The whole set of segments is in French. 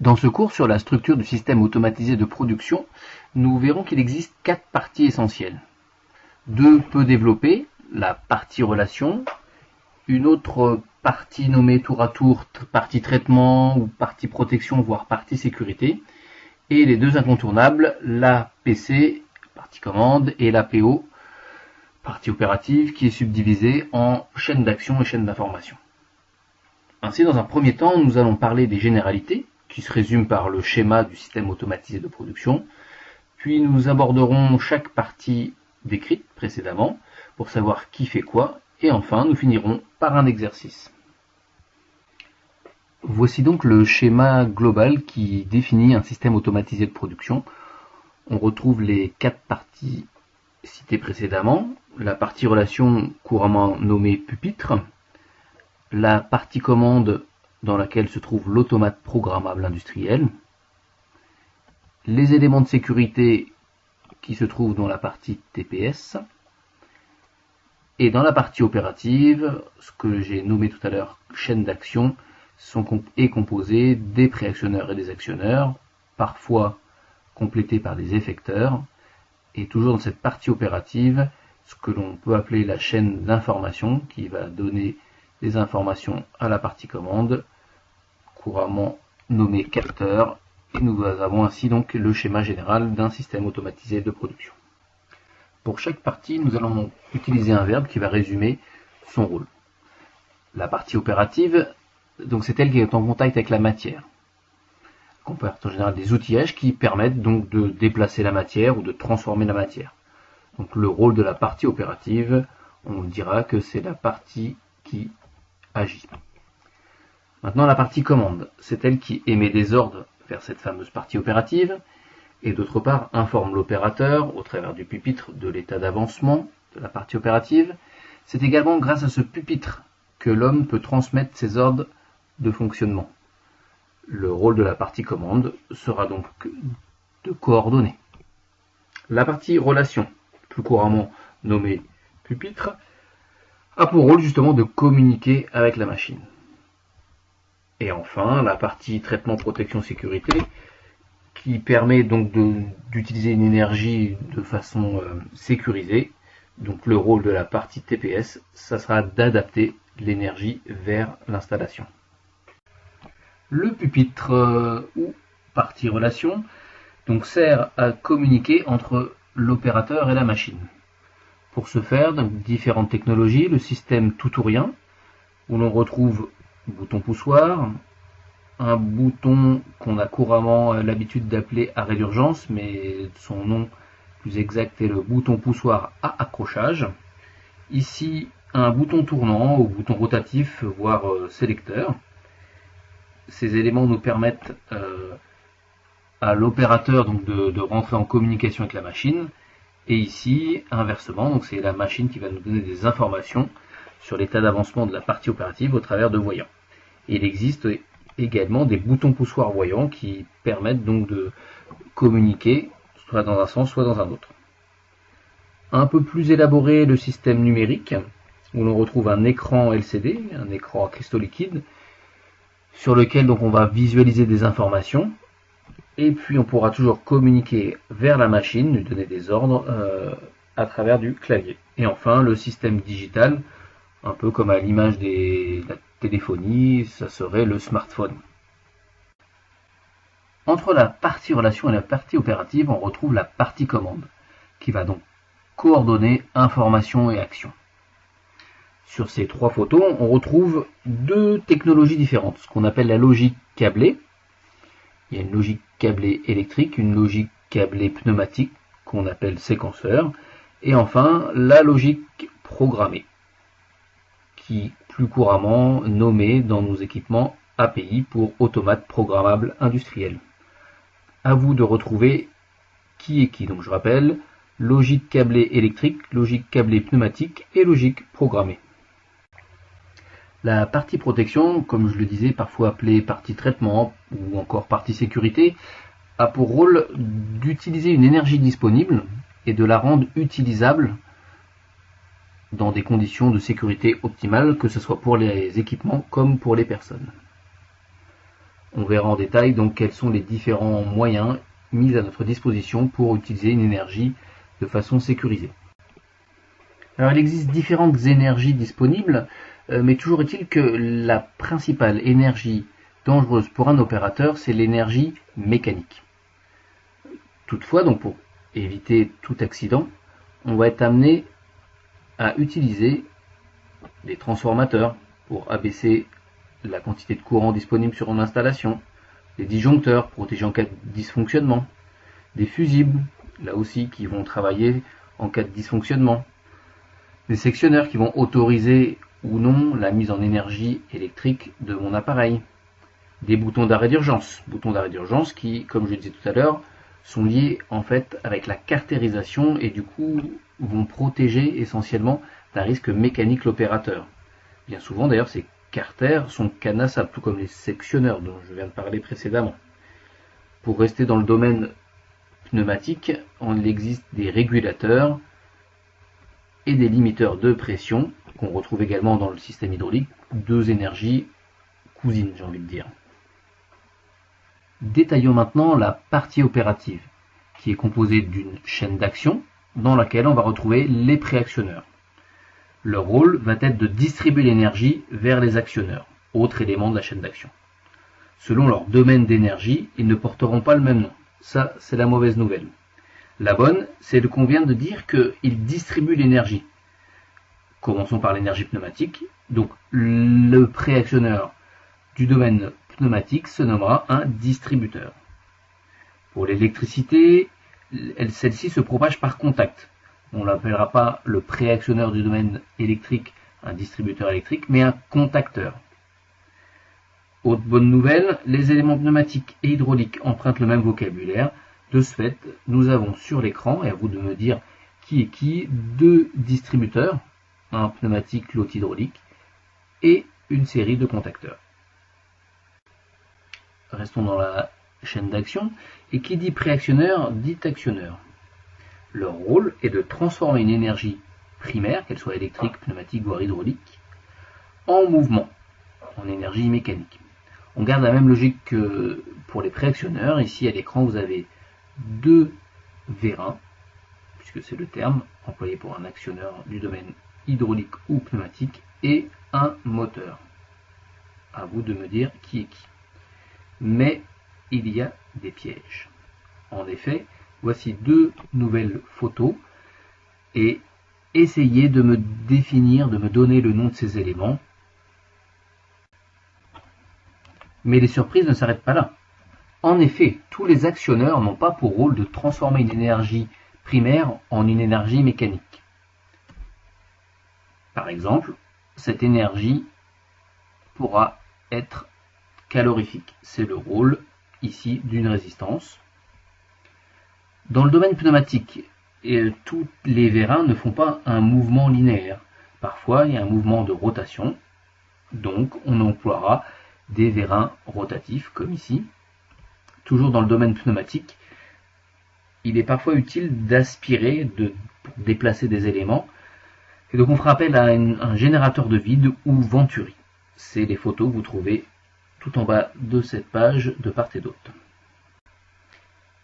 Dans ce cours sur la structure du système automatisé de production, nous verrons qu'il existe 4 parties essentielles. 2 peu développées, la partie relation, une autre partie nommée tour à tour partie traitement ou partie protection voire partie sécurité, et les 2 incontournables, la PC, partie commande, et la PO, partie opérative, qui est subdivisée en chaîne d'action et chaîne d'information. Ainsi, dans un premier temps, nous allons parler des généralités, qui se résument par le schéma du système automatisé de production, puis nous aborderons chaque partie décrite précédemment, pour savoir qui fait quoi, et enfin nous finirons par un exercice. Voici donc le schéma global qui définit un système automatisé de production. On retrouve les 4 parties citées précédemment, la partie relation couramment nommée pupitre, la partie commande dans laquelle se trouve l'automate programmable industriel, les éléments de sécurité qui se trouvent dans la partie TPS, et dans la partie opérative, ce que j'ai nommé tout à l'heure chaîne d'action, est composé des préactionneurs et des actionneurs, parfois complétés par des effecteurs, et toujours dans cette partie opérative, ce que l'on peut appeler la chaîne d'information, qui va donner des informations à la partie commande, couramment nommée capteur, et nous avons ainsi donc le schéma général d'un système automatisé de production. Pour chaque partie, nous allons donc utiliser un verbe qui va résumer son rôle. La partie opérative, donc c'est elle qui est en contact avec la matière. On peut en général des outillages qui permettent donc de déplacer la matière ou de transformer la matière. Donc le rôle de la partie opérative, on dira que c'est la partie qui agit. Maintenant la partie commande, c'est elle qui émet des ordres vers cette fameuse partie opérative, et d'autre part informe l'opérateur au travers du pupitre de l'état d'avancement de la partie opérative. C'est également grâce à ce pupitre que l'homme peut transmettre ses ordres de fonctionnement. Le rôle de la partie commande sera donc de coordonner. La partie relation, plus couramment nommée pupitre, a pour rôle justement de communiquer avec la machine. Et enfin, la partie traitement, protection, sécurité, qui permet donc d'utiliser une énergie de façon sécurisée. Donc le rôle de la partie TPS, ça sera d'adapter l'énergie vers l'installation. Le pupitre ou partie relation donc sert à communiquer entre l'opérateur et la machine. Pour ce faire, donc, différentes technologies, le système tout ou rien, où l'on retrouve bouton poussoir, un bouton qu'on a couramment l'habitude d'appeler arrêt d'urgence, mais son nom plus exact est le bouton poussoir à accrochage. Ici, un bouton tournant ou bouton rotatif, voire sélecteur. Ces éléments nous permettent à l'opérateur donc de rentrer en communication avec la machine. Et ici, inversement, donc c'est la machine qui va nous donner des informations sur l'état d'avancement de la partie opérative au travers de voyants. Et il existe également des boutons poussoirs voyants qui permettent donc de communiquer soit dans un sens soit dans un autre. Un peu plus élaboré, le système numérique, où l'on retrouve un écran LCD, un écran à cristaux liquides, sur lequel donc on va visualiser des informations, et puis on pourra toujours communiquer vers la machine, lui donner des ordres à travers du clavier. Et enfin le système digital, un peu comme à l'image de la téléphonie, ça serait le smartphone. Entre la partie relation et la partie opérative, on retrouve la partie commande, qui va donc coordonner information et action. Sur ces 3 photos, on retrouve 2 technologies différentes, ce qu'on appelle la logique câblée. Il y a une logique câblée électrique, une logique câblée pneumatique, qu'on appelle séquenceur, et enfin la logique programmée, qui plus couramment nommée dans nos équipements API pour automate programmable industriel. À vous de retrouver qui est qui. Donc je rappelle, logique câblée électrique, logique câblée pneumatique et logique programmée. La partie protection, comme je le disais, parfois appelée partie traitement ou encore partie sécurité, a pour rôle d'utiliser une énergie disponible et de la rendre utilisable dans des conditions de sécurité optimales, que ce soit pour les équipements comme pour les personnes. On verra en détail donc quels sont les différents moyens mis à notre disposition pour utiliser une énergie de façon sécurisée. Alors il existe différentes énergies disponibles, mais toujours est-il que la principale énergie dangereuse pour un opérateur, c'est l'énergie mécanique. Toutefois, donc pour éviter tout accident, on va être amené à utiliser des transformateurs pour abaisser la quantité de courant disponible sur une installation, des disjoncteurs protégés en cas de dysfonctionnement, des fusibles, là aussi qui vont travailler en cas de dysfonctionnement, des sectionneurs qui vont autoriser ou non la mise en énergie électrique de mon appareil, des boutons d'arrêt d'urgence qui, comme je le disais tout à l'heure, sont liés en fait avec la caractérisation et du coup vont protéger essentiellement d'un risque mécanique l'opérateur. Bien souvent d'ailleurs ces carters sont canassables, tout comme les sectionneurs dont je viens de parler précédemment. Pour rester dans le domaine pneumatique, il existe des régulateurs et des limiteurs de pression qu'on retrouve également dans le système hydraulique, deux énergies cousines j'ai envie de dire. Détaillons maintenant la partie opérative, qui est composée d'une chaîne d'action dans laquelle on va retrouver les préactionneurs. Leur rôle va être de distribuer l'énergie vers les actionneurs, autre élément de la chaîne d'action. Selon leur domaine d'énergie, ils ne porteront pas le même nom. Ça, c'est la mauvaise nouvelle. La bonne, c'est qu'on vient de dire qu'ils distribuent l'énergie. Commençons par l'énergie pneumatique. Donc, le préactionneur du domaine pneumatique se nommera un distributeur. Pour l'électricité, celle-ci se propage par contact. On l'appellera pas le préactionneur du domaine électrique, un distributeur électrique, mais un contacteur. Autre bonne nouvelle, les éléments pneumatiques et hydrauliques empruntent le même vocabulaire. De ce fait, nous avons sur l'écran, et à vous de me dire qui est qui, deux distributeurs, un pneumatique, l'autre hydraulique, et une série de contacteurs. Restons dans la chaîne d'action, et qui dit préactionneur dit actionneur. Leur rôle est de transformer une énergie primaire, qu'elle soit électrique, pneumatique, voire hydraulique, en mouvement, en énergie mécanique. On garde la même logique que pour les préactionneurs. Ici à l'écran vous avez deux vérins, puisque c'est le terme employé pour un actionneur du domaine hydraulique ou pneumatique, et un moteur. À vous de me dire qui est qui. Mais il y a des pièges. En effet, voici deux nouvelles photos et essayez de me définir, de me donner le nom de ces éléments. Mais les surprises ne s'arrêtent pas là. En effet, tous les actionneurs n'ont pas pour rôle de transformer une énergie primaire en une énergie mécanique. Par exemple, cette énergie pourra être calorifique. C'est le rôle ici d'une résistance. Dans le domaine pneumatique, tous les vérins ne font pas un mouvement linéaire. Parfois, il y a un mouvement de rotation. Donc, on emploiera des vérins rotatifs, comme ici. Toujours dans le domaine pneumatique, il est parfois utile d'aspirer, pour déplacer des éléments. Et donc, on fera appel à un générateur de vide ou venturi. C'est les photos que vous trouvez tout en bas de cette page, de part et d'autre.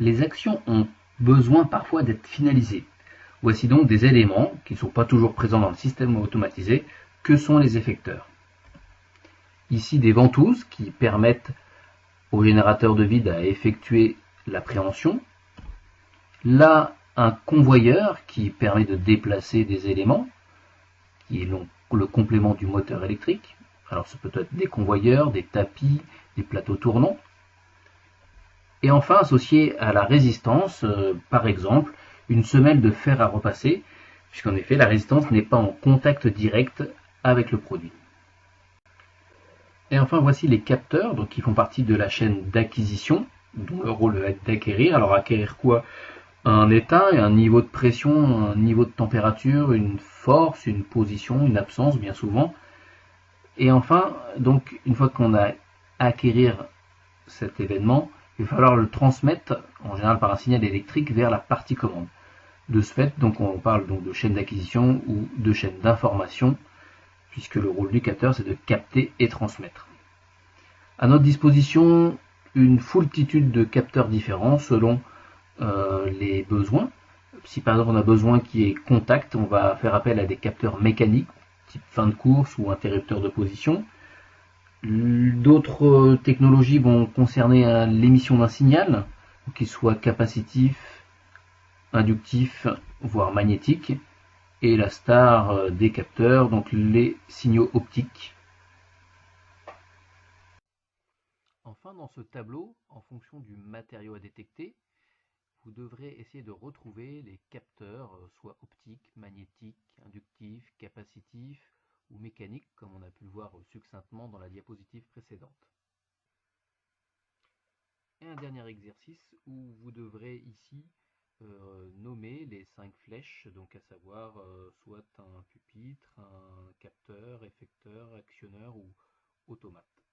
Les actions ont besoin parfois d'être finalisées. Voici donc des éléments qui ne sont pas toujours présents dans le système automatisé, que sont les effecteurs. Ici des ventouses qui permettent au générateur de vide à effectuer la préhension. Là, un convoyeur qui permet de déplacer des éléments, qui est le complément du moteur électrique. Alors ce peut être des convoyeurs, des tapis, des plateaux tournants. Et enfin, associé à la résistance, par exemple, une semelle de fer à repasser, puisqu'en effet la résistance n'est pas en contact direct avec le produit. Et enfin, voici les capteurs, donc qui font partie de la chaîne d'acquisition, dont le rôle va être d'acquérir. Alors acquérir quoi? Un état, un niveau de pression, un niveau de température, une force, une position, une absence bien souvent. Et enfin, donc une fois qu'on a acquérir cet événement, il va falloir le transmettre en général par un signal électrique vers la partie commande. De ce fait, donc on parle donc de chaîne d'acquisition ou de chaîne d'information, puisque le rôle du capteur c'est de capter et transmettre. À notre disposition, une foultitude de capteurs différents selon les besoins. Si par exemple on a besoin qu'il y ait contact, on va faire appel à des capteurs mécaniques, type fin de course ou interrupteur de position. D'autres technologies vont concerner l'émission d'un signal, qu'il soit capacitif, inductif, voire magnétique. Et la star des capteurs, donc les signaux optiques. Enfin, dans ce tableau, en fonction du matériau à détecter, vous devrez essayer de retrouver les capteurs, soit optiques, magnétiques, inductifs, capacitifs ou mécaniques, comme on a pu le voir succinctement dans la diapositive précédente. Et un dernier exercice où vous devrez ici nommer les 5 flèches, donc à savoir soit un pupitre, un capteur, effecteur, actionneur ou automate.